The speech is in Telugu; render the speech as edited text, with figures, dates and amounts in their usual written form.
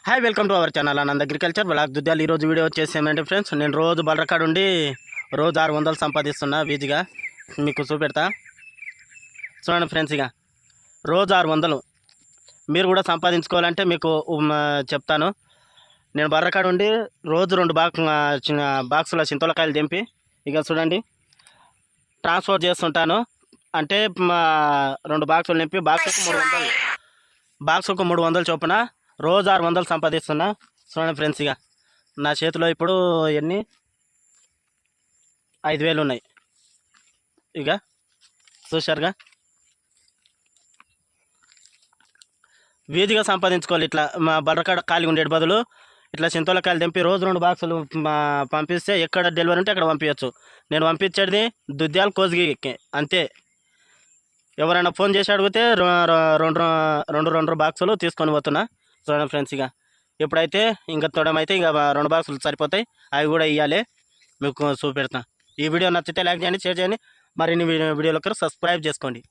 Hi welcome to our channel Anand agriculture blog Dudyalu. ఈరోజు వీడియో వచ్చేసి ఏమంటే ఫ్రెండ్స్, నేను రోజు బలరకాడు ఉండి రోజు 600 సంపాదిస్తున్నా వీజిగా. మీకు చూపెడతా చూడండి ఫ్రెండ్స్. ఇక రోజు 600 మీరు కూడా సంపాదించుకోవాలంటే మీకు చెప్తాను. నేను బర్రకాడు ఉండి రోజు 2 బాక్సుల చింతలకాయలు తెంపి ఇక చూడండి ట్రాన్స్పోర్ట్ చేస్తుంటాను. అంటే 2 బాక్సులు నింపి బాక్సుకు 300 చొప్పున రోజు 600 సంపాదిస్తున్నా. చూడండి ఫ్రెండ్స్, ఇక నా చేతిలో ఇప్పుడు ఎన్ని 5000 ఉన్నాయి. ఇక చూశారుగా, వీధిగా సంపాదించుకోవాలి. ఇట్లా మా బర్రకాడ ఖాళీ ఉండేటి బదులు ఇట్లా చింతలకాయలు తెంపి రోజు 2 బాక్సులు పంపిస్తే ఎక్కడ డెలివరీ ఉంటే అక్కడ పంపించచ్చు. నేను పంపించేది దుద్యాల కోసిగికి అంతే. ఎవరైనా ఫోన్ చేసి అడిగితే రెండు బాక్సులు తీసుకొని పోతున్నా. చూడండి ఫ్రెండ్స్, ఇక ఎప్పుడైతే ఇంకా తొడమైతే ఇక 2 బాక్సులు సరిపోతాయి, అవి కూడా ఇవ్వాలి. మీకు చూపెడతాను. ఈ వీడియో నచ్చితే లైక్ చేయండి, షేర్ చేయండి, మరిన్ని వీడియోలకు సబ్స్క్రైబ్ చేసుకోండి.